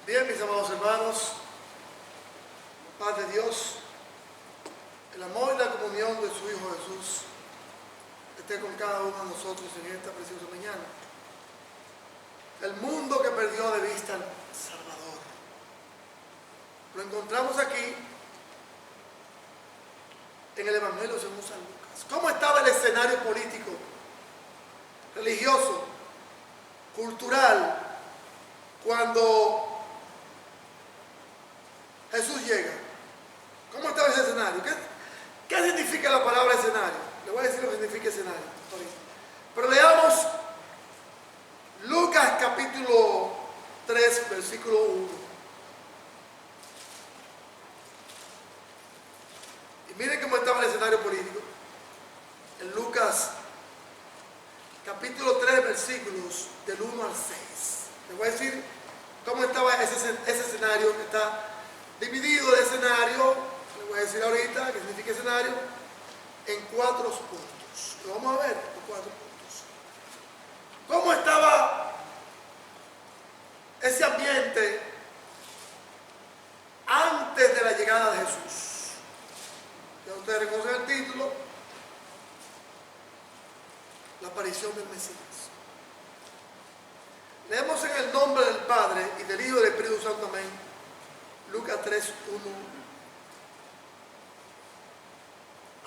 Bien, mis amados hermanos, paz de Dios, el amor y la comunión de su Hijo Jesús esté con cada uno de nosotros en esta preciosa mañana. El mundo que perdió de vista al Salvador, lo encontramos aquí en el Evangelio según San Lucas. ¿Cómo estaba el escenario político, religioso, cultural, cuando Jesús llega? ¿Cómo estaba ese escenario? ¿Qué significa la palabra escenario? Le voy a decir lo que significa escenario ahorita. Pero leamos Lucas capítulo 3, versículo 1. Y miren cómo estaba el escenario político. En Lucas capítulo 3, versículos del 1 al 6. Les voy a decir cómo estaba ese escenario, que está dividido el escenario. Les voy a decir ahorita qué significa escenario en 4 puntos. Lo vamos a ver en 4 puntos. ¿Cómo estaba ese ambiente antes de la llegada de Jesús? Ya ustedes reconocen el título: la aparición del Mesías. Leemos en el nombre del Padre y del Hijo y del Espíritu Santo. Amén. Lucas 3, 1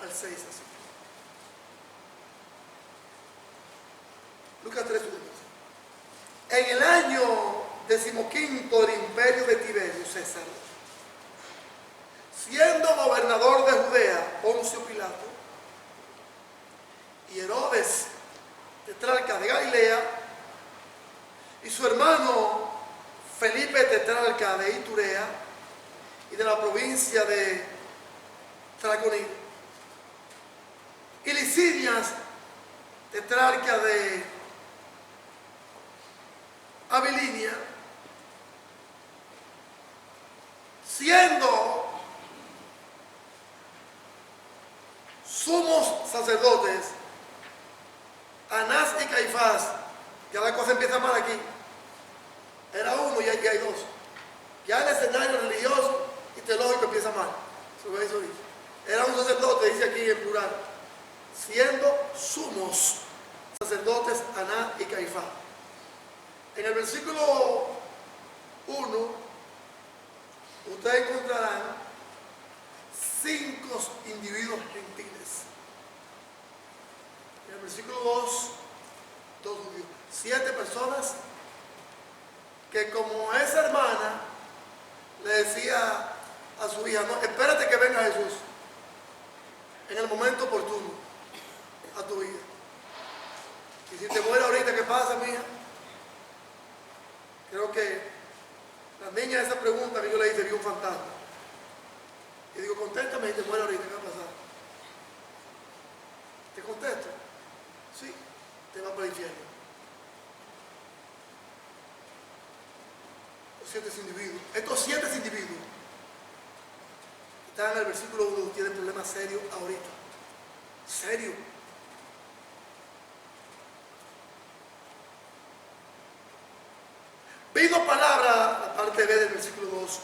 al 6, así. Lucas 3, 1. En el año 15 del imperio de Tiberio César, siendo gobernador de Judea Poncio Pilato y Herodes, tetrarca de Galilea, y su hermano Felipe, tetrarca de Iturea y de la provincia de Traconite, y Lisinias, tetrarca de Abilinia, siendo sumos sacerdotes Anás y Caifás. Ya la cosa empieza mal aquí. Era uno y aquí hay dos. Ya el escenario religioso y teológico empieza mal. Eso dice. Era un sacerdote, dice aquí en plural, siendo sumos sacerdotes Anás y Caifás. En el versículo 1 ustedes encontrarán 5 individuos gentiles. En el versículo 2, 2 judíos. 7 personas que, como esa hermana le decía a su hija: no, espérate que venga Jesús en el momento oportuno a tu hija. Y si te muere ahorita, ¿qué pasa, mija? Creo que la niña, esa pregunta que yo le hice, vio un fantasma. Y digo: contéstame, si te muere ahorita, ¿qué va a pasar? ¿Te contesto? Sí, te va para el infierno. Estos 7 individuos que están en el versículo 1 tienen problemas serios ahorita. Serio. Vino palabra, la parte B del versículo 2,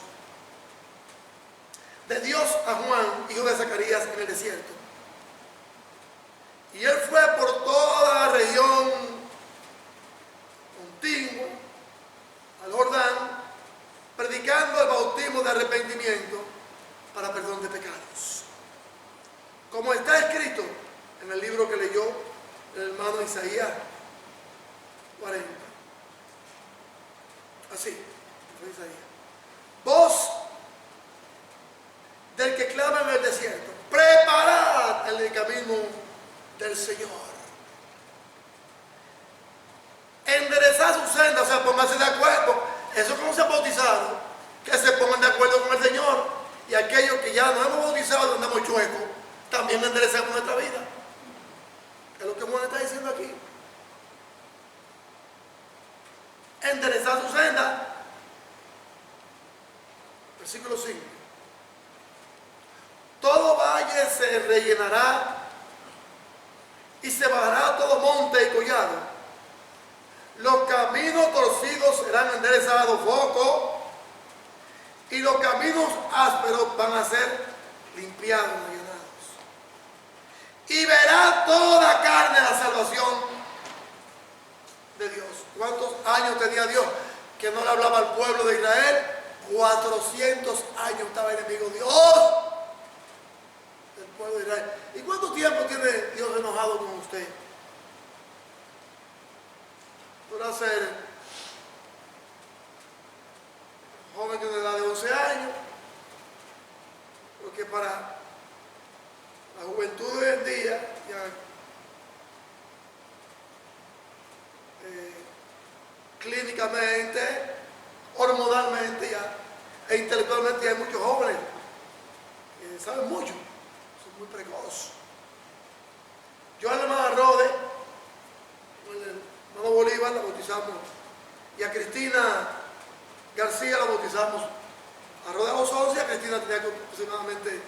de Dios a Juan, hijo de Zacarías, en el desierto. Y él fue por toda la región contigua al Jordán, predicando el bautismo de arrepentimiento para perdón de pecados, como está escrito en el libro que leyó el hermano Isaías 40. Así, fue Isaías: voz del que clama en el desierto, preparad el camino del Señor, enderezad su senda. O sea, pónganse de acuerdo. Eso, como se han bautizado, que se pongan de acuerdo con el Señor. Y aquellos que ya no hemos bautizado, andamos chuecos, también enderezamos nuestra vida. Es lo que Juan está diciendo aquí. Enderezad su senda. Versículo 5. Todo valle se rellenará y se bajará todo monte y collado. Los caminos torcidos serán enderezados. Foco. y los caminos ásperos van a ser limpiados, allanados. Y verá toda carne la salvación de Dios. ¿Cuántos años tenía Dios que no le hablaba al pueblo de Israel? 400 años estaba enemigo Dios del pueblo de Israel. ¿Y cuánto tiempo tiene Dios enojado con usted? Podrá ser joven de una edad de 11 años, porque para la juventud de hoy en día, ya clínicamente, hormonalmente ya, e intelectualmente ya hay muchos jóvenes que saben mucho, son muy precoces. Yo a la hermana Rode, con el hermano Bolívar la bautizamos, y a Cristina García la bautizamos a Rode a los 11, y a Cristina tenía aproximadamente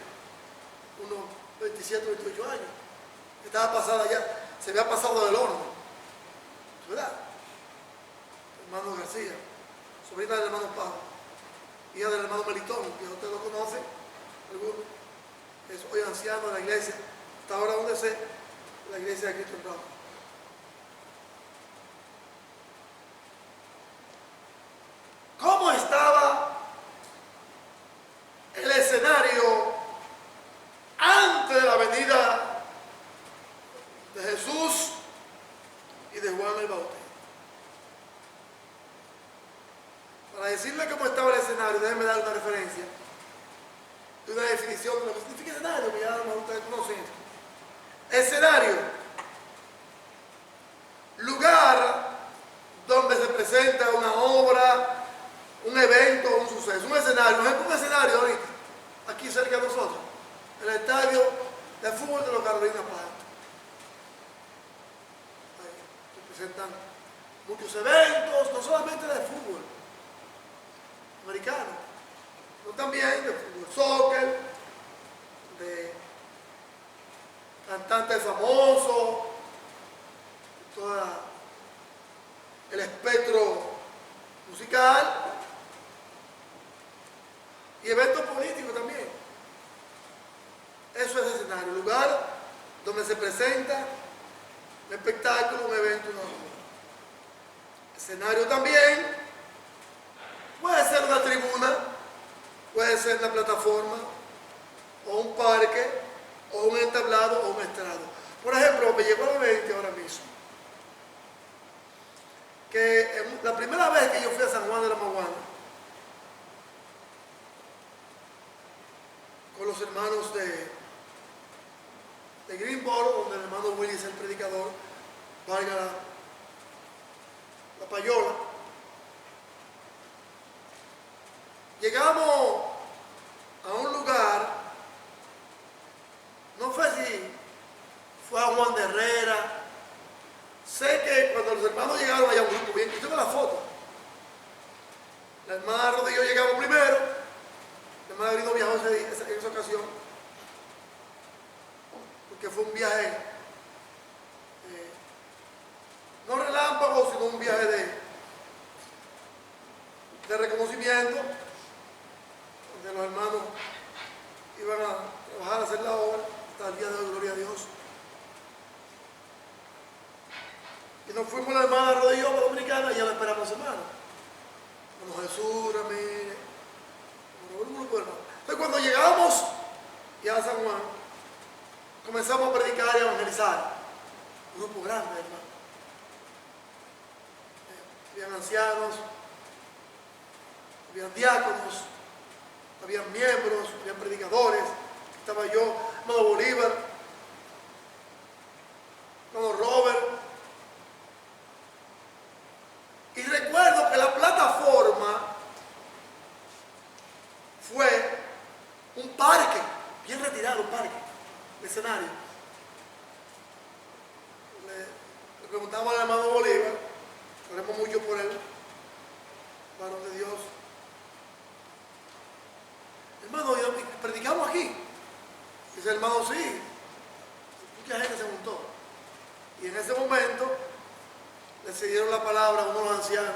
unos 27, 28 años. Estaba pasada ya, se había pasado del horno, ¿verdad? Hermano García, sobrina del hermano Pablo, hija del hermano Melitón, que usted lo conoce, algunos, es hoy anciano de la iglesia, hasta ahora donde sé, la iglesia de Cristo en Roma. ¿Cómo estaba el escenario antes de la venida de Jesús y de Juan el Bautista? Para decirle cómo estaba el escenario, déjenme dar una referencia de una definición de lo que significa escenario, que ya a lo mejor ustedes conocen. Escenario: lugar donde se presenta una obra, un evento o un suceso. Un escenario, por ejemplo, un escenario ahorita, aquí cerca de nosotros, el estadio de fútbol de los Carolina Panthers. Ahí se presentan muchos eventos, no solamente de fútbol americano, sino también de fútbol, soccer, de cantantes famosos, todo el espectro musical y eventos políticos también. Eso es escenario, lugar donde se presenta un espectáculo, un evento, una obra. Escenario también puede ser una tribuna, puede ser una plataforma, o un parque, o un entablado, o un estrado. Por ejemplo, me llegó a la mente ahora mismo que la primera vez que yo fui a San Juan de la Maguana, con los hermanos de Greenboro, donde el hermano Willy es el predicador, valga la payola, llegamos a un lugar, no fue así, fue a Juan de Herrera. Sé que cuando los hermanos llegaron allá, un grupo bien, yo tengo la foto. La hermana Rodillo llegamos primero, la hermana Grino viajó en esa ocasión, porque fue un viaje, no relámpago, sino un viaje de reconocimiento, donde los hermanos iban a trabajar, a hacer la obra, hasta el día de hoy, gloria a Dios. Y nos fuimos la hermana Rodillo para Dominicana y ya la esperamos hermano. Como Jesús, Ramírez, un grupo de hermanos. Entonces cuando llegamos ya a San Juan, comenzamos a predicar y a evangelizar. Un grupo grande, hermano. Habían ancianos, habían diáconos, habían miembros, habían predicadores. Estaba yo, hermano Bolívar, hermano Robert. Y recuerdo que la plataforma fue un parque, bien retirado, un parque, el escenario. Le preguntamos al hermano Bolívar, oremos mucho por él, varón de Dios. Hermano, predicamos aquí. Dice el hermano, sí. Mucha gente se juntó. Y en ese momento le cedieron la palabra a uno de los ancianos.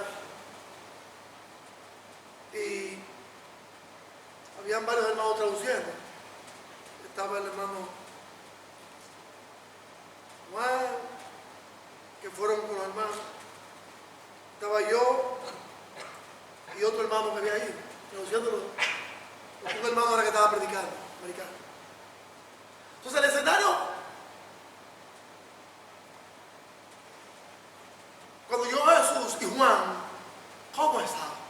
Y habían varios hermanos traduciendo. Estaba el hermano Juan, que fueron con los hermanos. Estaba yo y otro hermano que había ahí, traduciéndolo. Un hermano era que estaba predicando, americano. Entonces el escenario, cuando yo a Jesús y Juan, ¿cómo estaba?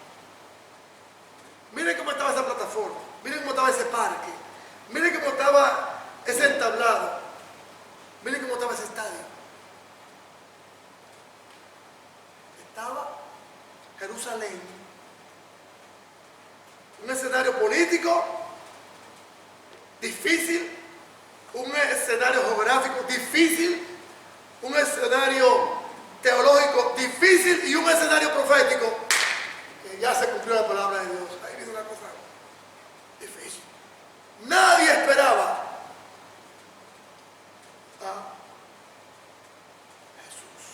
Miren cómo estaba esa plataforma, miren cómo estaba ese parque, miren cómo estaba ese entablado, miren cómo estaba ese estadio. Estaba Jerusalén, un escenario político difícil, un escenario geográfico difícil, un escenario teológico difícil y un escenario profético que ya se cumplió la palabra de Dios. Ahí viene una cosa difícil. Nadie esperaba a Jesús.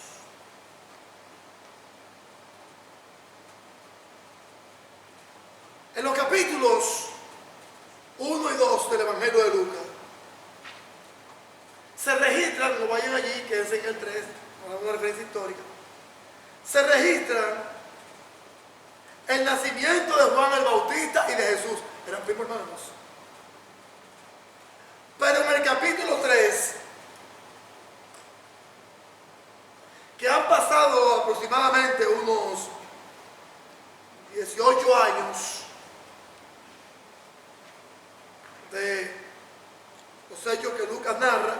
En los capítulos 1 y 2 del Evangelio de Lucas se registran, no vayan allí, quédense en el 3, una referencia histórica, se registran el nacimiento de Juan el Bautista y de Jesús. Eran primos hermanos. Pero en el capítulo 3, que han pasado aproximadamente unos 18 años de los hechos que Lucas narra,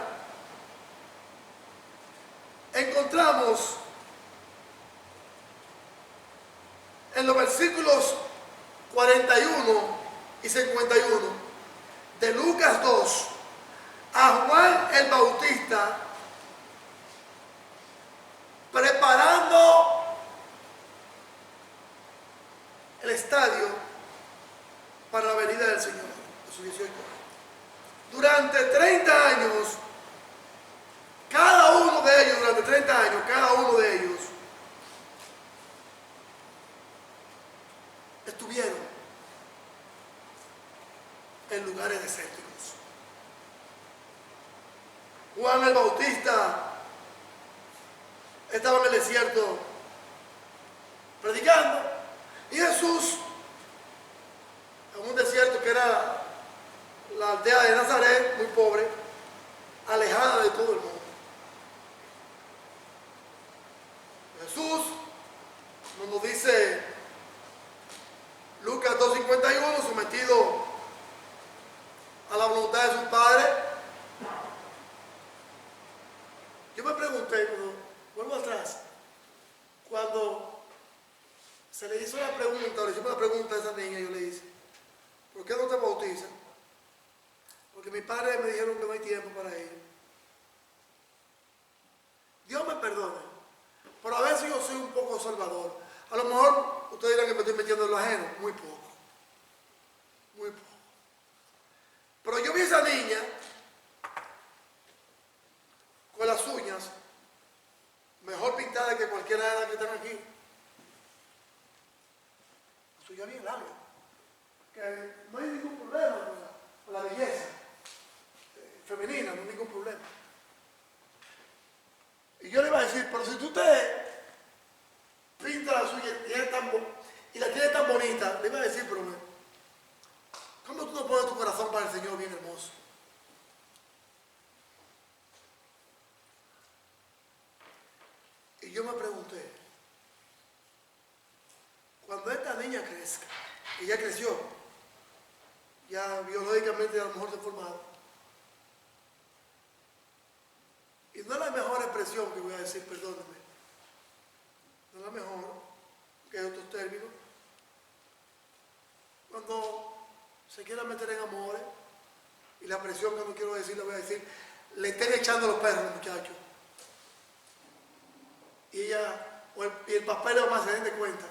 encontramos en los versículos 41 y 51 de Lucas 2 a Juan el Bautista preparando el estadio para la venida del Señor a sus 18 años. Durante 30 años, cada uno de ellos, estuvieron en lugares desérticos. Juan el Bautista estaba en el desierto predicando y Jesús en un desierto que era la aldea de Nazaret, muy pobre, alejada de todo el mundo. Jesús, como dice Lucas 2:51, sometido a la voluntad de su Padre. Yo me pregunté, cuando vuelvo atrás, cuando se le hizo la pregunta, le hicimos la pregunta a esa niña, yo le hice, ¿por qué no te bautizas? Porque mis padres me dijeron que no hay tiempo para ello. Dios me perdone, pero a veces yo soy un poco salvador. A lo mejor ustedes dirán que me estoy metiendo en lo ajeno, muy poco. Muy poco. Pero yo vi a esa niña con las uñas mejor pintadas que cualquiera de las que están aquí. Las uñas bien largas. Que no hay ningún problema con la belleza femenina, no hay ningún problema. Y yo le iba a decir, pero si tú te pintas las uñas y la tienes tan bonita, le iba a decir, pero ¿cómo tú no pones tu corazón para el Señor bien hermoso? Y yo me pregunté, cuando esta niña crezca, y ya creció, ya biológicamente a lo mejor deformada, y no es la mejor expresión que voy a decir, perdónenme, no es la mejor, que hay otros términos, cuando se quiera meter en amores, y la expresión que no quiero decir, la voy a decir, le estén echando los perros, muchachos. Y ella, y el papá y la mamá se den de cuenta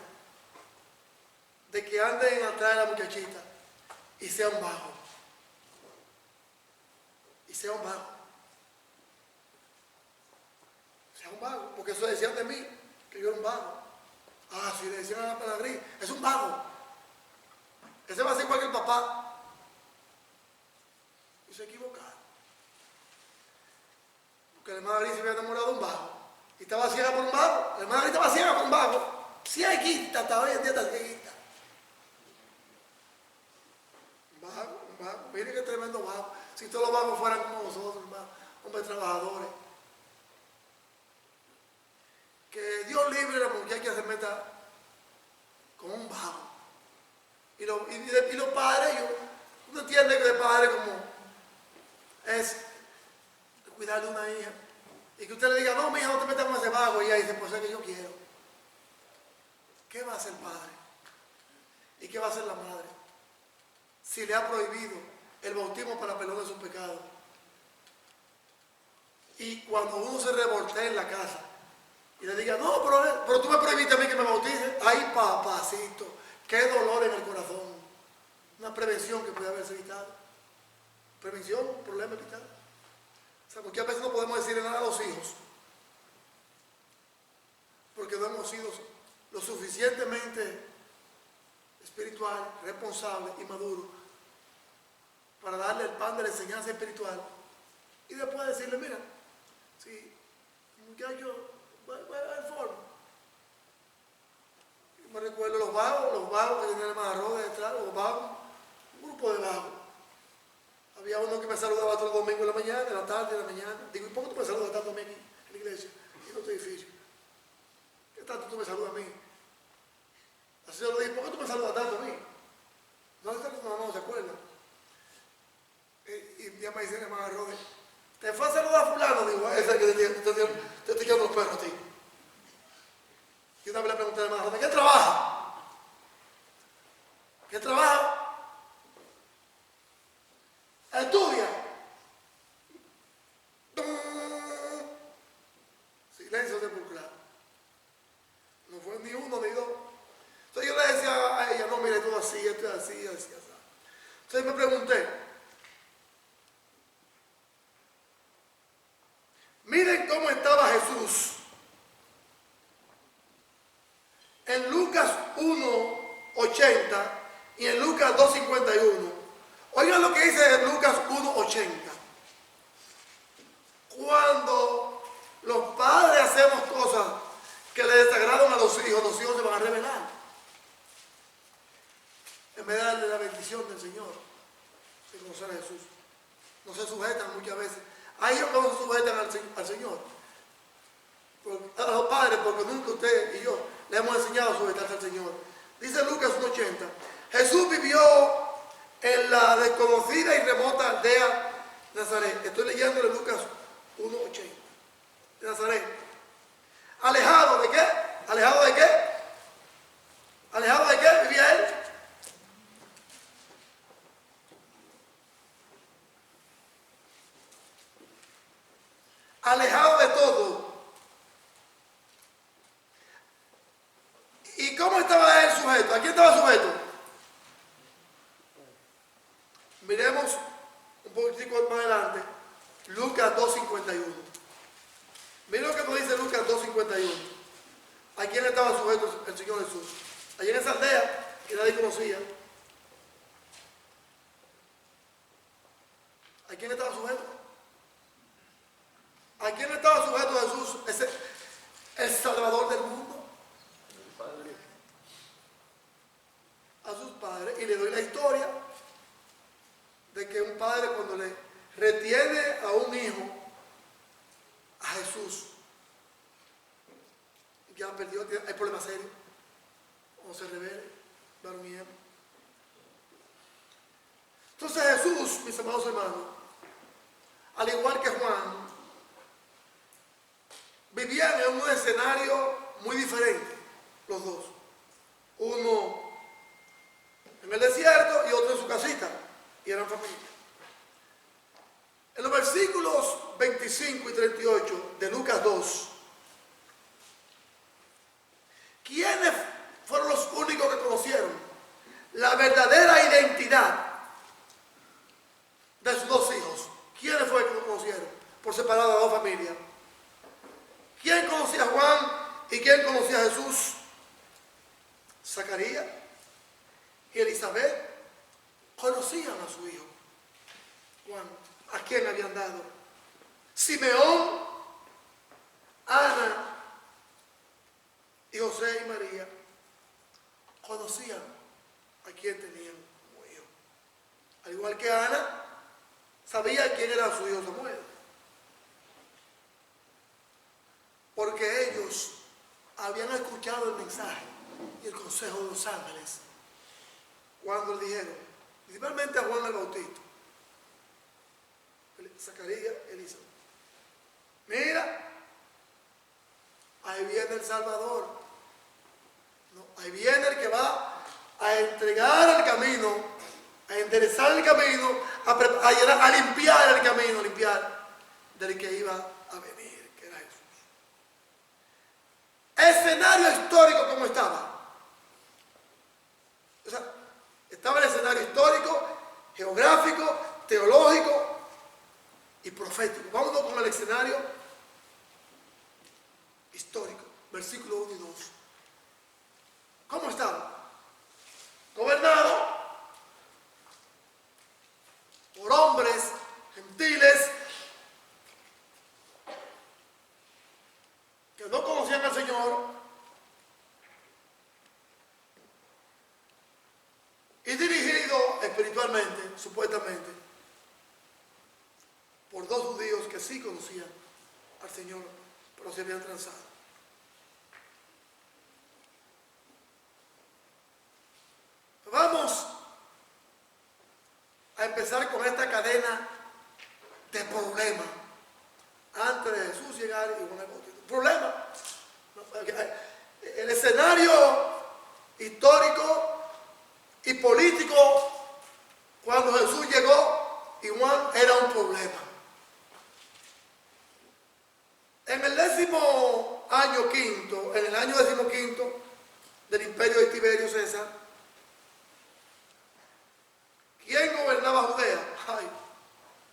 de que anden atrás de la muchachita y sea un vago. Y sea un vago. Sea un vago, porque eso decían de mí, que yo era un vago. Ah, si le decían a la palabrín, es un vago. Ese va a ser igual que el papá. se equivocaron. Porque la hermana Gris se había enamorado de un vago. Y estaba ciega por un vago. La hermana Gris estaba ciega por un vago. Cieguita, hasta hoy en día está cieguita. Un vago. Miren qué tremendo vago. Si todos los vagos fueran como nosotros, hermano, hombres trabajadores. Que Dios libre a la mujer que se meta con un vago. Y los padres, uno entiende que de padre como es cuidar de una hija. Y que usted le diga, no, mi hija, no te metas con ese vago. Y ella dice, pues es que yo quiero. ¿Qué va a hacer el padre? ¿Y qué va a hacer la madre? Si le ha prohibido el bautismo para perdón de sus pecados. Y cuando uno se revoltea en la casa y le diga, no, pero tú me prohibiste a mí que me bautice. Ay, papacito, qué dolor en el corazón. Una prevención que puede haberse evitado. Prevención, problema evitado. O sea, porque a veces no podemos decirle nada a los hijos porque no hemos sido lo suficientemente espiritual, responsable y maduro para darle el pan de la enseñanza espiritual y después decirle, mira, si muchacho va a dar forma. Y me recuerdo los vagos que tenían el hermano detrás, los vagos, un grupo de vagos. Había uno que me saludaba todos los domingos en la mañana, en la tarde, en la mañana. Digo, ¿y por qué tú me saludas tanto a mí aquí en la iglesia y en otro edificio? ¿Qué tanto tú me saludas a mí? Así yo le dije, ¿por qué tú me saludas tanto a mí? No, no se acuerda. Y ya me dice mi hermana Rode, ¿te fue a saludar a fulano? Digo, ese que te estoy echando los perros a ti. Y una vez le pregunté a mi hermana Rode, ¿qué trabaja? ¿Qué trabaja? Estudia. Silencio sepulcral. No fue ni uno ni dos. Entonces yo le decía a ella, no, mire, todo así, esto es así, así, así. Entonces me pregunté, miren cómo estaba Jesús en Lucas 1:80 y en Lucas 2:51. Oigan lo que dice Lucas 1:80. Cuando los padres hacemos cosas que le desagradan a los hijos se van a rebelar. En vez de darle la bendición del Señor, de conocer a Jesús. No se sujetan muchas veces. Hay hijos que no se sujetan al Señor. A los padres, porque nunca usted y yo le hemos enseñado a sujetarse al Señor. Dice Lucas 1:80. Jesús vivió en la desconocida y remota aldea de Nazaret. Estoy leyendo de Lucas 1:80. De Nazaret. ¿Alejado de qué? ¿Alejado de qué? ¿Alejado de qué vivía él? Alejado de todo. ¿Y cómo estaba él sujeto? ¿A quién estaba sujeto? Miremos un poquitico más adelante, Lucas 2:51. Miren lo que nos dice Lucas 2:51. ¿A quién estaba sujeto el Señor Jesús? Allí en esa aldea que nadie conocía. ¿A quién estaba sujeto? ¿A quién estaba sujeto Jesús? Ese, el Salvador del mundo. A sus padres. Y le doy la historia de que un padre cuando le retiene a un hijo, a Jesús, ya perdió, hay problemas serios, o se revele, va a un miedo. Entonces Jesús, mis amados hermanos, al igual que Juan, vivían en un escenario muy diferente, los dos. Uno en el desierto y otro en su casita, y eran familia. En los versículos 25 y 38 de Lucas 2, ¿quiénes fueron los únicos que conocieron la verdadera identidad de sus dos hijos? ¿Quiénes fueron que lo conocieron? Por separado a dos familias. ¿Quién conocía a Juan y quién conocía a Jesús? Zacarías y Elizabeth conocían a su hijo Juan. ¿A quién habían dado? Simeón, Ana y José y María conocían a quién tenían como hijo. Al igual que Ana, sabía quién era su hijo Samuel. Porque ellos habían escuchado el mensaje y el consejo de los ángeles cuando le dijeron, principalmente a Juan el Bautista, Zacarías, Elizabeth, mira, ahí viene el Salvador, no, ahí viene el que va a entregar el camino, a enderezar el camino, a limpiar el camino, a limpiar del que iba a venir, que era Jesús. Escenario histórico, ¿cómo estaba? O sea, estaba el escenario histórico, geográfico, teológico y profético. Vámonos con el escenario histórico, versículo 1 y 2. ¿Cómo estaba? Gobernado por hombres gentiles que no conocían al Señor y dirigido espiritualmente, supuestamente, por dos judíos que sí conocían al Señor, pero se habían transado. Vamos a empezar con esta cadena de problemas antes de Jesús llegar y Juan el Bautista. Problema. El escenario histórico y político cuando Jesús llegó y Juan era un problema. En el año 15 del imperio de Tiberio César, ¿quién gobernaba Judea? Ay,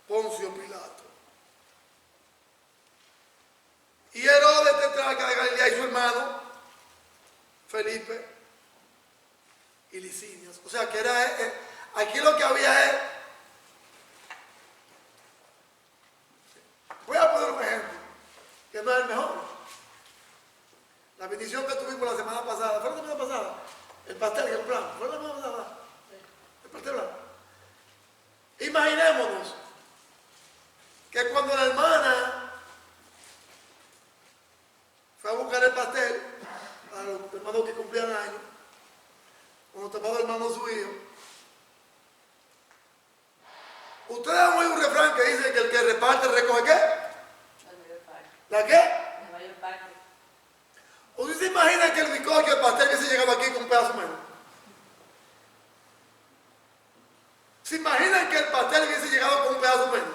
Poncio Pilato. Y Herodes, tetrarca de Galilea, y su hermano Felipe y Licinias. O sea que aquí lo que había es, voy a poner un ejemplo que no es el mejor. La bendición que tuvimos la semana pasada, ¿fue la semana pasada? El pastel que compramos, ¿fue la semana pasada? El pastel blanco. Imaginémonos que cuando la hermana fue a buscar el pastel a los hermanos que cumplían años, cuando tomaba el hermano su hijo, ustedes han oído un refrán que dice que el que reparte recoge ¿qué? ¿La qué? La mayor parte. ¿Ustedes se imaginan que el bizcocho, el pastel que se llegaba aquí con un pedazo menos? ¿Se imaginan que el pastel hubiese llegado con un pedazo menos?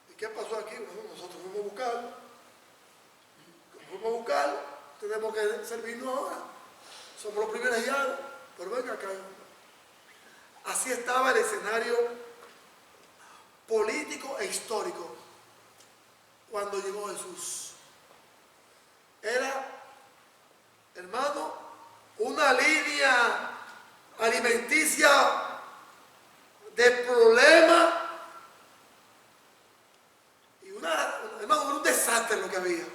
¿Y qué pasó aquí? Bueno, nosotros fuimos a buscarlo. Como fuimos a buscarlo, tenemos que servirnos ahora. Somos los privilegiados. Pero venga acá. Así estaba el escenario político e histórico cuando llegó Jesús. Era, hermano, una línea alimenticia de problemas y hermano, un desastre lo que había.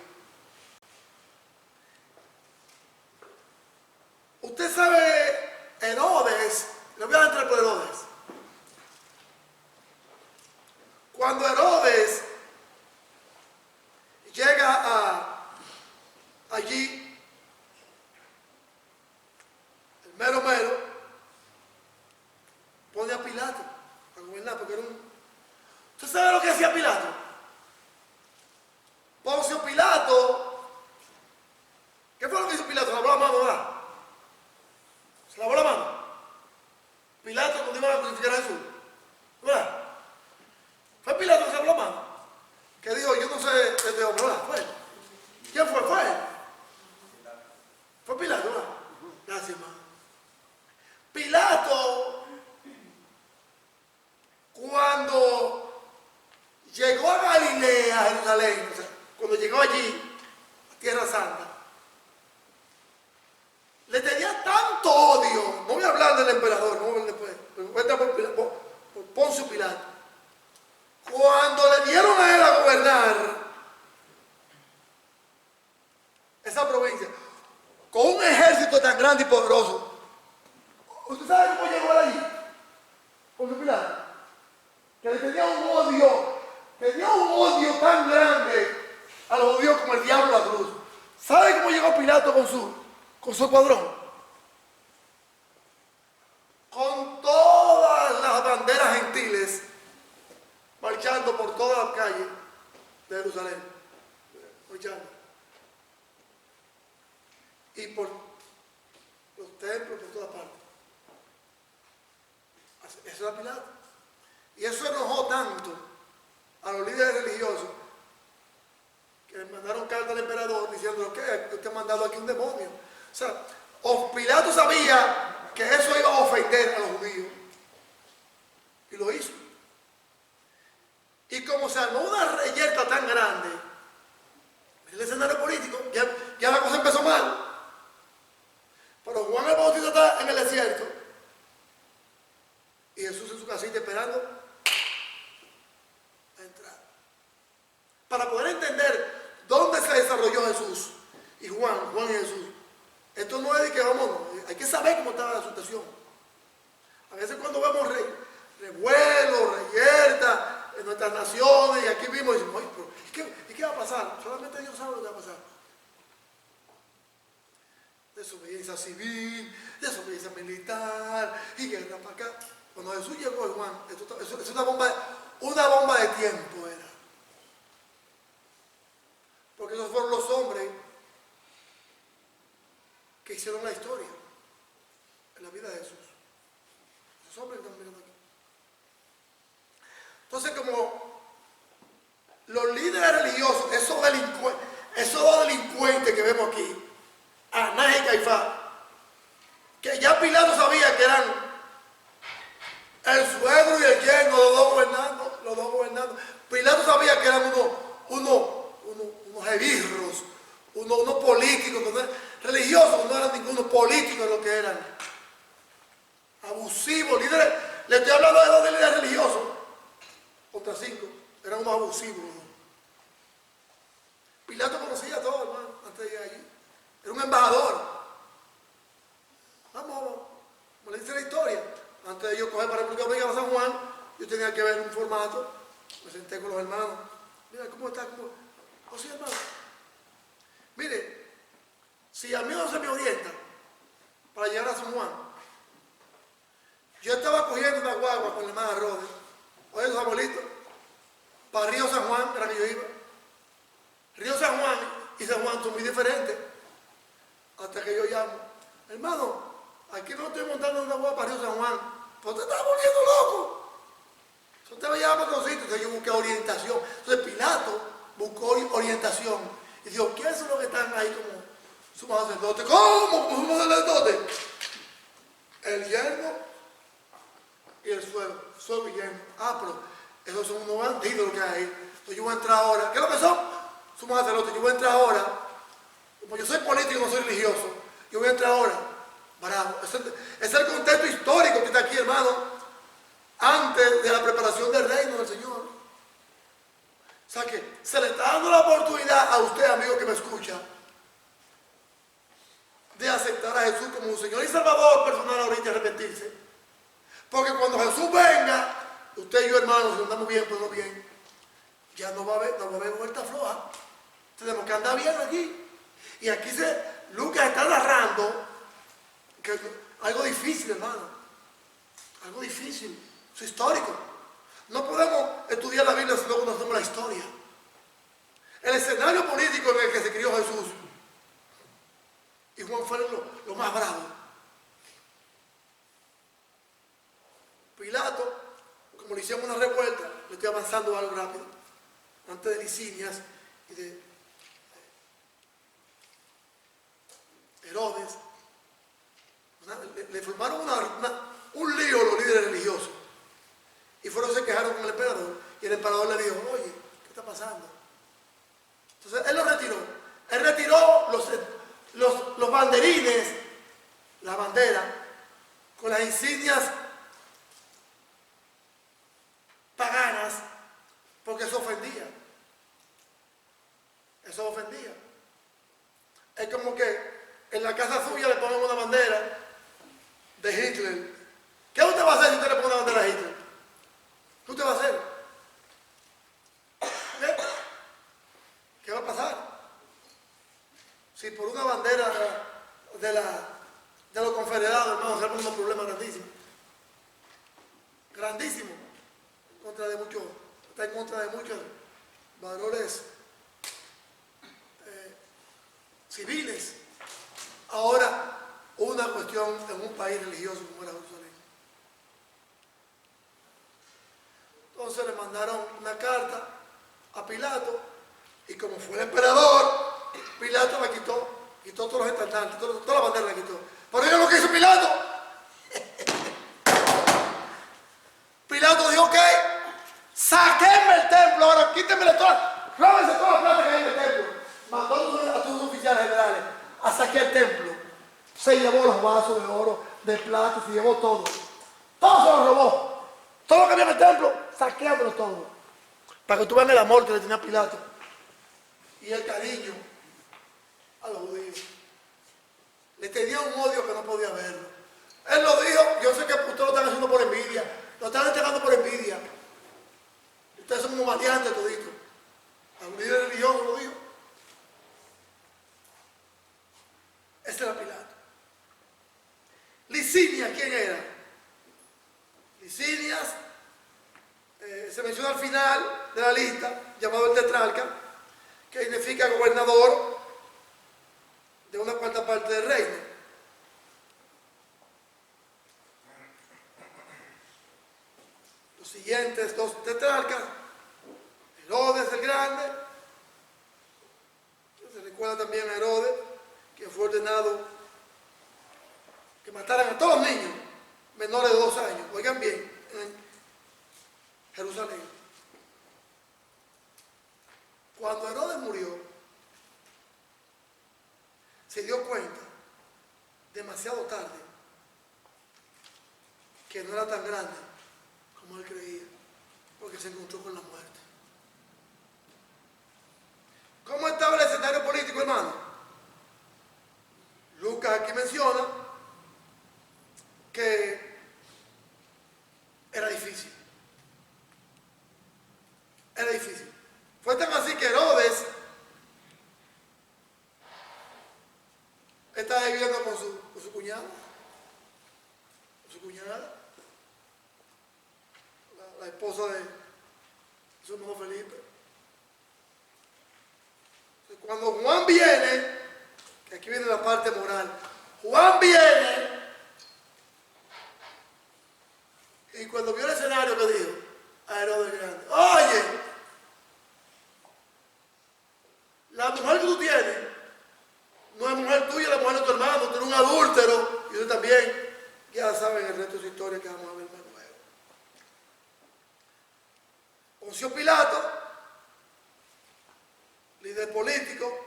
Usted sabe, Herodes, le voy a entrar por Herodes. Cuando Herodes llega allí, el mero pone a Pilato a gobernar, porque era un... ¿Usted sabe lo que hacía Pilato? Poncio Pilato, ¿qué fue lo que hizo Pilato? Se lavó la mano, ¿verdad? Se lavó la mano. Pilato cuando iba a crucificar a Jesús, ¿verdad? Fue Pilato que se lavó la mano. Que dijo, yo no sé este hombre, ¿verdad? Fue. ¿Quién fue? Fue él. Fue Pilato, ¿verdad? Gracias, hermano. Pilato, cuando llegó a Galilea, a Jerusalén, o sea, cuando llegó allí, a Tierra Santa, le tenía tanto entra por Poncio Pilato. Cuando le dieron a él a gobernar esa provincia, con un ejército tan grande y poderoso, ¿usted sabe cómo llegó él allí? Poncio Pilato. Que le tenía un odio tan grande a los judíos como el diablo a la cruz. ¿Sabe cómo llegó Pilato con su escuadrón? Con todas las banderas gentiles marchando por todas las calles de Jerusalén, marchando, y por los templos, por todas partes. Eso era Pilato. Y eso enojó tanto a los líderes religiosos que le mandaron carta al emperador diciendo que usted ha mandado aquí un demonio. O sea, Pilato sabía que eso iba a ofender a los judíos y lo hizo. Y como se armó una reyerta tan grande en el escenario político, ya la cosa empezó mal. Pero Juan el Bautista está en el desierto y Jesús en su casita esperando a entrar. Para poder entender dónde se desarrolló Jesús y Juan y Jesús, esto no es de que vámonos, hay que saber cómo estaba la situación. A veces cuando vemos revuelo, reyerta en nuestras naciones, y aquí mismo decimos, oye, pero ¿y qué va a pasar? Solamente Dios sabe lo que va a pasar. Desobediencia civil, desobediencia militar, y guerra para acá. Cuando Jesús llegó, Juan, eso es una bomba de tiempo era. Porque esos fueron los hombres que hicieron la historia en la vida de Jesús. Esos hombres que están mirando aquí. Entonces, como los líderes religiosos, esos dos delincuentes que vemos aquí, Anás y Caifás, que ya Pilato sabía que eran el suegro y el yerno, los dos gobernando. Pilato sabía que eran unos hebirros, unos políticos, religiosos, no eran ninguno políticos lo que eran. Abusivos, líderes, le estoy hablando de dos líderes religiosos, contra 5, eran unos abusivos. ¿No? Pilato conocía a todos, hermano, antes de ir allí. Era un embajador. Vamos, como le dice la historia. Antes de yo coger para República Dominicana a San Juan, yo tenía que ver un formato. Me senté con los hermanos. Mira, ¿cómo está? Oh, sí, hermano. Mire, si a mí no se me orienta para llegar a San Juan, yo estaba cogiendo una guagua con la hermana Rode. Oye, los abuelitos, para Río San Juan, era que yo iba. Río San Juan y San Juan son muy diferentes. Hasta que yo llamo, hermano, aquí no estoy montando una guagua para Río San Juan, pero usted está volviendo loco. Si usted me llama para otro sitio, entonces yo busqué orientación. Entonces Pilato buscó orientación y dijo, ¿quiénes son los que están ahí como sumo sacerdote? ¿Cómo? ¿Como sumo sacerdote? El yerno y el suegro y yerno. Ah, pero esos son unos bandidos los que hay ahí. Entonces yo voy a entrar ahora. ¿Qué es lo que son? Sumo sacerdote. Yo voy a entrar ahora. Como yo soy político, no soy religioso, yo voy a entrar ahora. Bravo. Es el contexto histórico que está aquí, hermano, antes de la preparación del reino del Señor. O sea que se le está dando la oportunidad a usted, amigo que me escucha, de aceptar a Jesús como un Señor y Salvador personal ahorita y arrepentirse. Porque cuando Jesús venga, usted y yo, hermanos, si andamos bien, pues no bien, ya no va a haber vuelta floja. Tenemos que andar bien aquí. Y aquí Lucas está narrando que algo difícil, hermano. Algo difícil. Es histórico. No podemos estudiar la Biblia si no conocemos la historia. El escenario político en el que se crió Jesús y Juan fueron lo más bravo. Pilato, como le hicieron una revuelta, le estoy avanzando algo rápido, antes de Lisinias y de Herodes, le formaron un lío los líderes religiosos y se quejaron con el emperador y el emperador le dijo, oye, ¿qué está pasando? Entonces él retiró los banderines, la bandera, con las insignias porque eso ofendía. Eso ofendía. Es como que en la casa suya le ponen una bandera de Hitler. ¿Qué usted va a hacer si usted le pone una bandera de Hitler? ¿Qué usted va a hacer? ¿Eh? ¿Qué va a pasar? Si por una bandera de los confederados, hermano, se arman unos problemas grandísimos. Grandísimos. Está en contra de muchos valores civiles. Ahora, una cuestión en un país religioso como era Jerusalén. Entonces le mandaron una carta a Pilato, y como fue el emperador, Pilato la quitó todos los estandartes, toda la bandera la quitó. Pero ¿oigan lo que hizo Pilato? Pilato dijo, ok, saquenme el templo, ahora quítenme róbense toda la plata que hay en el templo. Mandó a todos los oficiales generales a saquear el templo. Se llevó los vasos de oro, de plata, se llevó todo. Todo se lo robó. Todo lo que había en el templo, saqueándolo todo. Para que tú veas el amor que le tenía Pilato y el cariño a los judíos. Le tenía un odio que no podía verlo. Él lo dijo, yo sé que ustedes lo están haciendo por envidia. Lo están entregando por envidia. Ustedes son unos maleantes toditos. A un líder religioso lo dijo. Ese era Pilato. Licinia, ¿quién era? Licinias, se menciona al final de la lista, llamado el tetrarca, que significa gobernador de una cuarta parte del reino. Los siguientes dos tetrarcas, Herodes el Grande, se recuerda también a Herodes, que fue ordenado que mataran a todos los niños menores de 2 años, oigan bien, en Jerusalén. Cuando Herodes murió, se dio cuenta, demasiado tarde, que no era tan grande como él creía, porque se encontró con la muerte. ¿Cómo estaba el escenario político, hermano? Lucas aquí menciona que era difícil. Era difícil. Fue tan así que Herodes estaba viviendo con su cuñado, con su cuñada, la esposa de su hermano Felipe. Entonces, cuando Juan viene, que aquí viene la parte moral, Juan viene y cuando vio el escenario, ¿qué dijo? A Herodes Grande, oye, la mujer que tú tienes no es mujer tuya, la mujer de tu hermano, tú eres un adúltero, y usted también. Ya saben el resto de su historia que vamos a ver más luego. Poncio Pilato, líder político,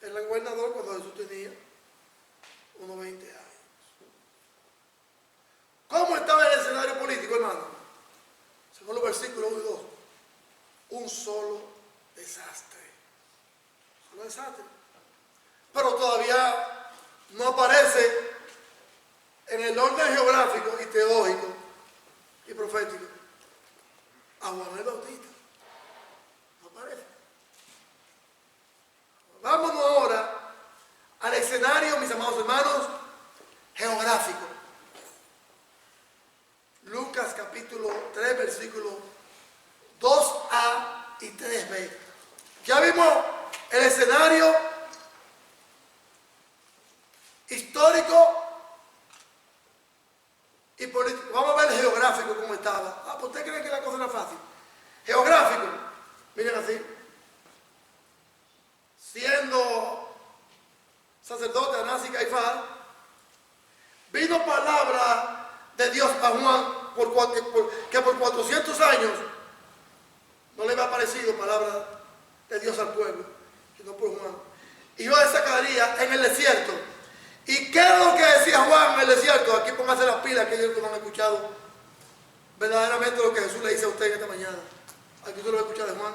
era el gobernador cuando Jesús tenía unos 20 años. ¿Cómo estaba el escenario político, hermano? Según los versículos 1 y 2. Un solo desastre. Solo desastre. Pero todavía no aparece en el orden geográfico y teológico y profético a Juan el Bautista. No aparece. Vámonos ahora al escenario, mis amados hermanos, geográfico. Lucas capítulo 3, versículos 2a y 3b. Ya vimos el escenario histórico y político. Vamos a ver el geográfico cómo estaba. Ah, pues ustedes creen que la cosa era fácil. Geográfico, miren así. Siendo sacerdote Anás y Caifás, vino palabra de Dios a Juan que por 400 años no le había aparecido palabra de Dios al pueblo, sino por Juan. Iba de Zacarías en el desierto. ¿Y qué es lo que decía Juan en el desierto? Aquí pónganse las pilas que ellos no han escuchado verdaderamente lo que Jesús le dice a usted en esta mañana. Aquí usted lo va a escuchar de Juan.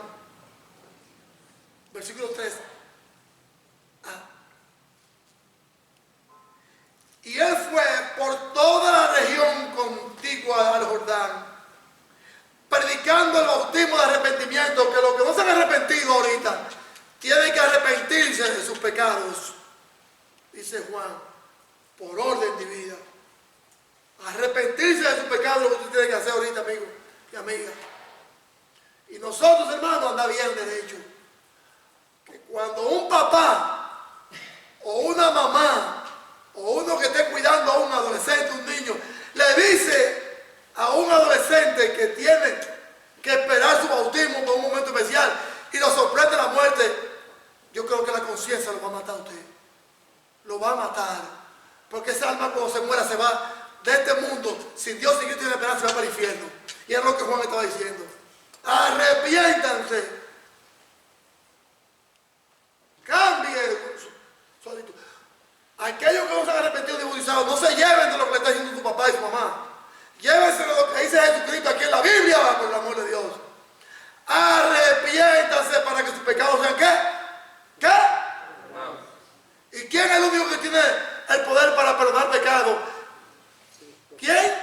Versículo 3. Y él fue por toda la región contigua al Jordán, predicando el bautismo de arrepentimiento, que los que no se han arrepentido ahorita tienen que arrepentirse de sus pecados, dice Juan, por orden divina. Arrepentirse de sus pecados es lo que usted tiene que hacer ahorita, amigo y amiga. Y nosotros, hermanos, anda bien derecho, que cuando un papá o una mamá o uno que esté cuidando a un adolescente, un niño, le dice a un adolescente que tiene que esperar su bautismo por un momento especial y lo sorprende la muerte, yo creo que la conciencia lo va a matar a usted. Lo va a matar. Porque esa alma cuando se muera se va de este mundo, sin Dios, sin Cristo y sin esperanza, se va para el infierno. Y es lo que Juan estaba diciendo. Arrepiéntanse. Cambien su actitud. Aquellos que no se han arrepentido y bautizados, no se lleven de lo que le está diciendo su papá y su mamá. Llévense de lo que dice Jesucristo aquí en la Biblia, por el amor de Dios. Arrepiéntanse para que sus pecados sean ¿qué? ¿Qué? ¿Y quién es el único que tiene el poder para perdonar pecados? ¿Quién?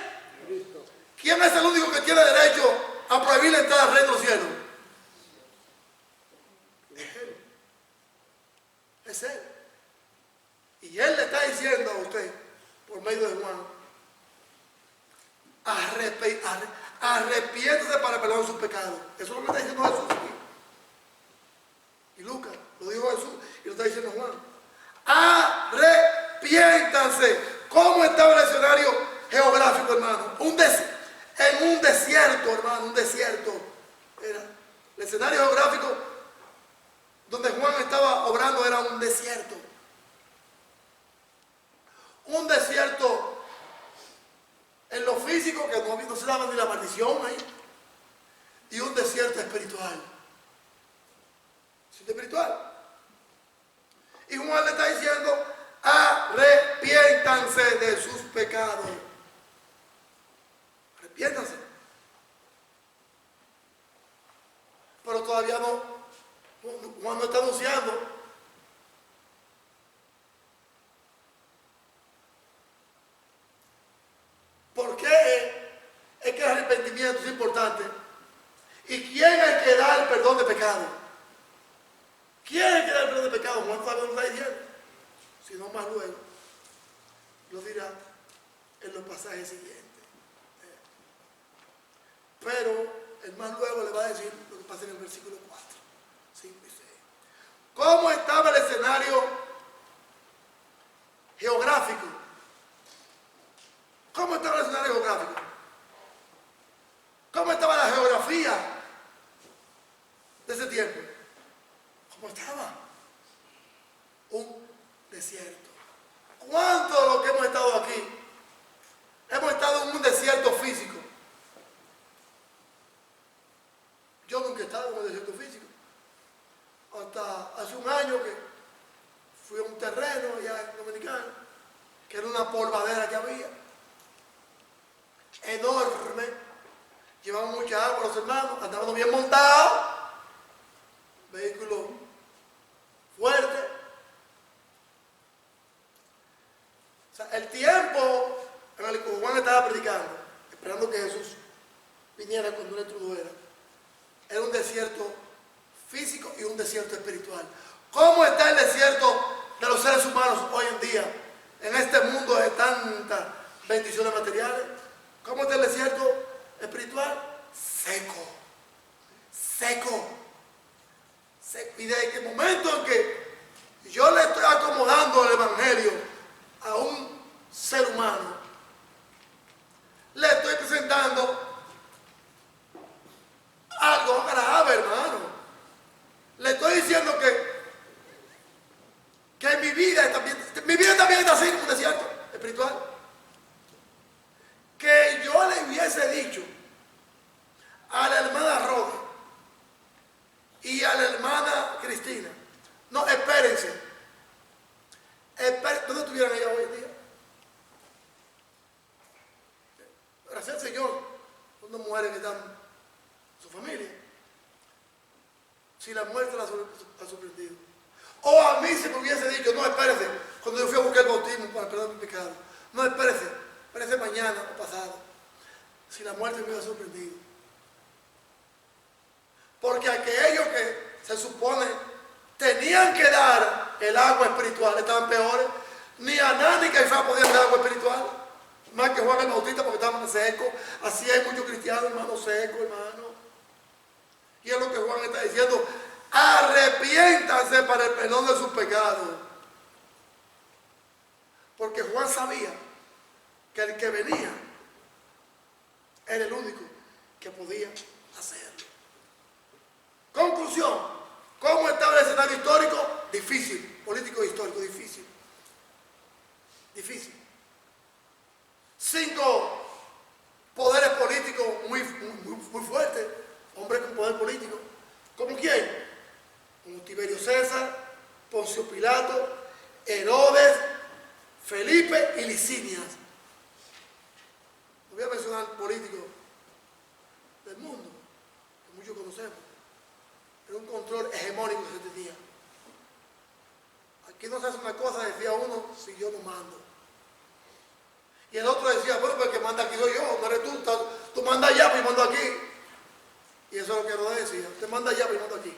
¿Quién es el único que tiene derecho a prohibir la entrada al reino de los cielos? Él. Es Él. Y Él le está diciendo a usted, por medio de Juan, arrepiéntese para perdonar sus pecados. Eso es lo que está diciendo Jesús aquí. Y Lucas, lo dijo Jesús y lo está diciendo Juan. Arrepiéntanse. ¿Cómo estaba el escenario geográfico, hermano? En un desierto, hermano, un desierto. Era el escenario geográfico donde Juan estaba obrando era un desierto. Un desierto en lo físico, que no se daba ni la maldición ahí, y un desierto espiritual. Espiritual. Y Juan le está diciendo, arrepiéntanse de sus pecados. Arrepiéntanse. Pero todavía no, Juan no está anunciando. ¿Por qué es que el arrepentimiento es importante? ¿Y quién es el que da el perdón de pecado? ¿Quién es el que da el perdón de pecado? Juan todavía no está diciendo. Sino más luego lo dirá en los pasajes siguientes. Pero el más luego le va a decir lo que pasa en el versículo 4, 5 y 6. ¿Cómo estaba el escenario geográfico? ¿Cómo estaba el escenario geográfico? ¿Cómo estaba la geografía de ese tiempo? ¿Cómo estaba? Un desierto. ¿Cuánto de lo que hemos estado aquí? Hemos estado en un desierto físico. Yo nunca he estado en un desierto físico. Hasta hace un año que fui a un terreno allá en Dominicana, que era una polvadera que había. Enorme. Llevamos mucha agua los hermanos, andábamos bien montados. Vehículo fuerte. O sea, el tiempo en el que Juan estaba predicando, esperando que Jesús viniera cuando él introdujera, era un desierto físico y un desierto espiritual. ¿Cómo está el desierto de los seres humanos hoy en día, en este mundo de tantas bendiciones materiales? ¿Cómo está el desierto espiritual? Seco. Seco. Y desde el momento en que yo le estoy acomodando el evangelio a un ser humano, le estoy presentando algo grave, hermano. Le estoy diciendo que mi vida también está así como un desierto espiritual. Que yo le hubiese dicho a la hermana Roda y a la hermana Cristina, no, espérense, ¿dónde estuvieran ellas hoy en día? Gracias al Señor si la muerte la ha sorprendido. O a mí se me hubiese dicho, no, espérese, cuando yo fui a buscar el bautismo para perdonar mi pecado, no, espérese mañana o pasado, si la muerte me hubiera sorprendido. Porque aquellos que se supone tenían que dar el agua espiritual estaban peores. Ni Anás ni Caifás podían dar agua espiritual, más que Juan el Bautista porque estaban secos. Así hay muchos cristianos, hermanos, secos, hermanos. Y es lo que Juan está diciendo: arrepiéntanse para el perdón de sus pecados. Porque Juan sabía que el que venía era el único que podía hacerlo. Conclusión: ¿cómo estaba el escenario histórico? Difícil. Político e histórico, difícil. Difícil. 5 poderes políticos muy fuertes. Hombres con poder político. ¿Como quién? Como Tiberio César, Poncio Pilato, Herodes, Felipe y Licinias. No voy a mencionar políticos del mundo, que muchos conocemos. Era un control hegemónico que se tenía. Aquí no se hace una cosa, decía uno, si yo no mando. Y el otro decía, bueno, pues el que manda aquí soy yo, no eres tú, tú mandas allá, pues yo mando aquí. Y eso es lo que Herodes decía, usted manda allá, pues yo mando aquí.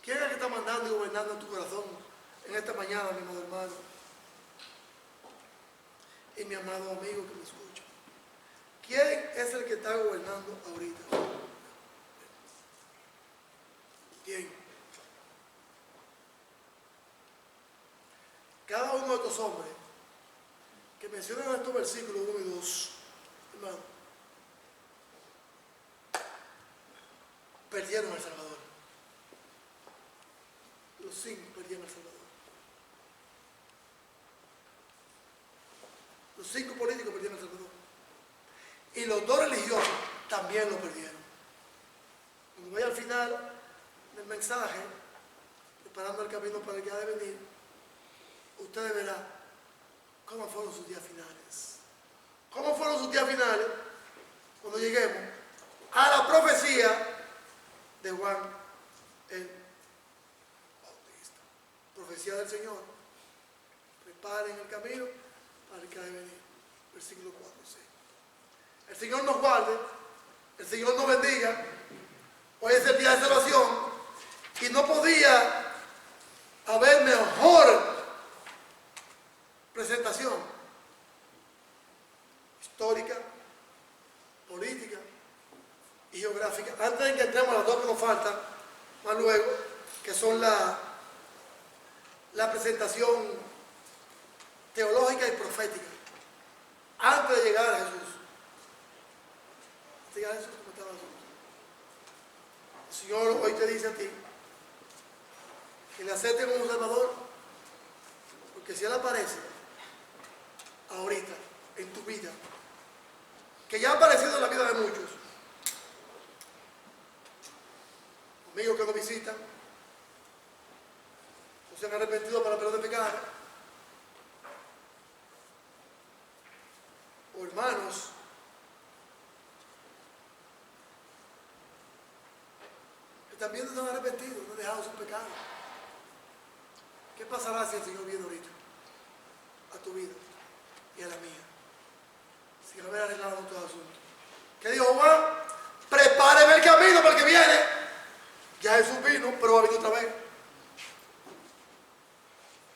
¿Quién es el que está mandando y gobernando en tu corazón en esta mañana, mi amado hermano? Y mi amado amigo que me escucha. ¿Quién es el que está gobernando ahorita? ¿Quién? Cada uno de estos hombres que mencionan en estos versículos 1 y 2, hermano, perdieron a El Salvador. Los 5 perdieron a El Salvador. Los 5 políticos perdieron a El Salvador. Y los 2 religiosos también lo perdieron. Cuando vaya al final del mensaje, preparando el camino para el que ha de venir, ustedes verán cómo fueron sus días finales. ¿Cómo fueron sus días finales? Cuando lleguemos a la profecía de Juan el Bautista. Profecía del Señor. Preparen el camino para el que ha de venir. Versículo 4 y 6. El Señor nos guarde, el Señor nos bendiga. Hoy es el día de salvación y no podía haber mejor presentación histórica, política y geográfica. Antes de que entremos a las 2 que nos faltan, más luego, que son la presentación teológica y profética. Antes de llegar a Jesús. Antes de llegar a Jesús, ¿cómo estaba Jesús? El Señor hoy te dice a ti que le acepten como Salvador, porque si Él aparece ahorita en tu vida, que ya ha aparecido en la vida de muchos, amigos que nos visitan, o se han arrepentido para perdón de pecado, o hermanos que también no se han arrepentido, no han dejado su pecado. ¿Qué pasará si el Señor viene ahorita a tu vida y a la mía, sin haber arreglado todo el asunto? ¿Qué dijo Juan? Prepáreme el camino para el que viene. Ya Jesús vino, pero va a venir otra vez.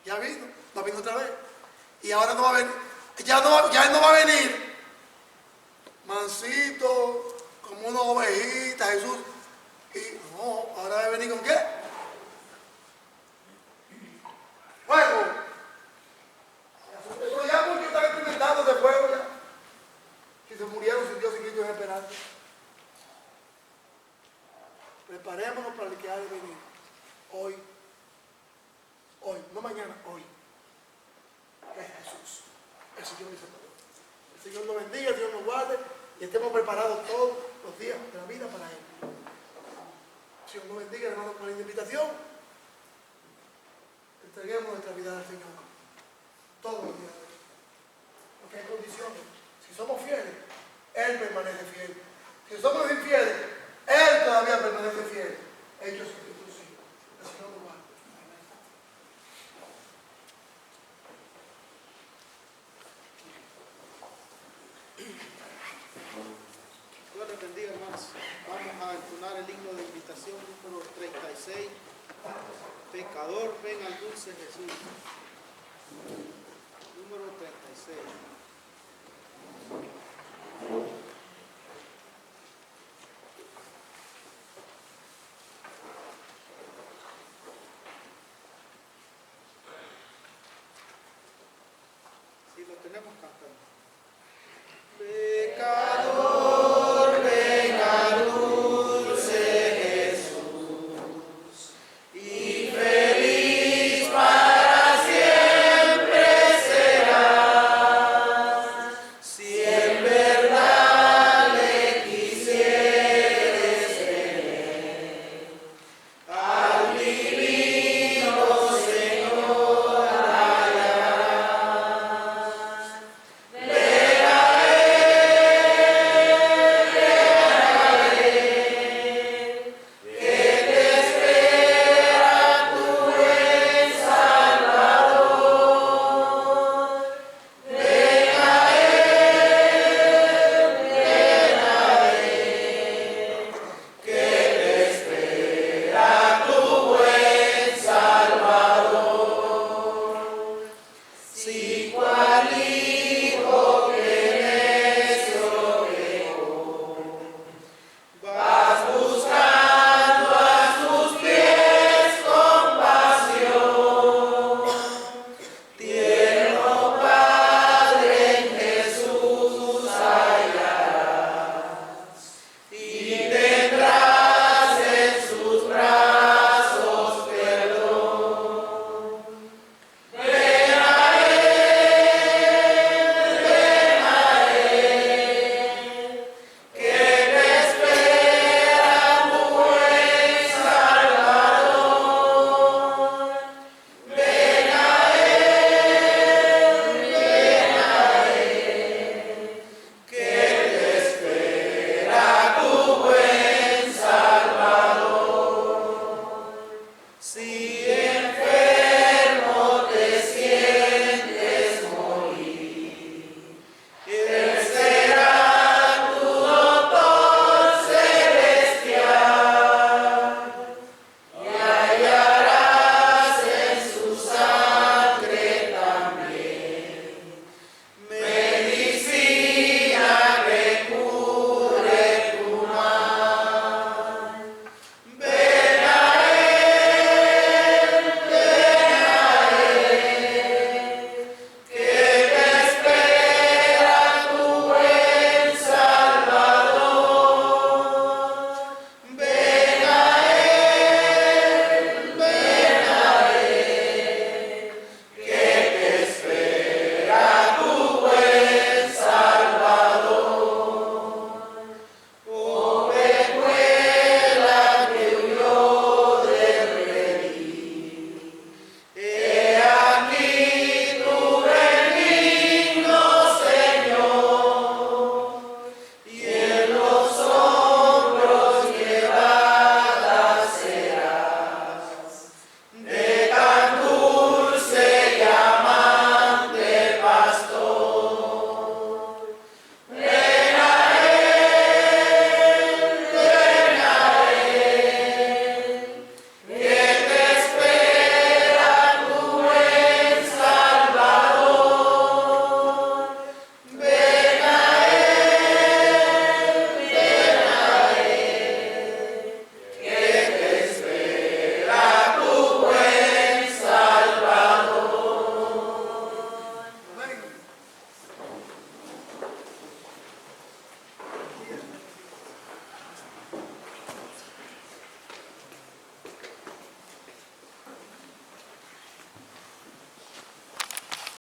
Ya vino, va a venir otra vez. Y ahora no va a venir, ya Él no va a venir mansito, como una ovejita, Jesús. Y no, ahora va a venir ¿con qué? Fuego. Pero ya muchos están experimentando de fuego ya. Que se murieron sin Dios y Cristo en esperanza. Preparémonos para el que ha de venir. Hoy, no mañana, hoy. Es Jesús, el Señor y Salvador. El Señor nos bendiga, el Señor nos guarde y estemos preparados todos los días de la vida para Él. El Señor nos bendiga, hermanos, por la invitación. Entreguemos nuestra vida al Señor todos los días. Porque hay condiciones. Si somos fieles, Él permanece fiel. Si somos infieles, Él todavía permanece. permanece fiel. Hechos capítulo 5. El Señor lo guarde. Dios les bendiga, hermanos. Vamos a entonar el himno de invitación número 36. Pecador, ven al dulce Jesús. Número 36.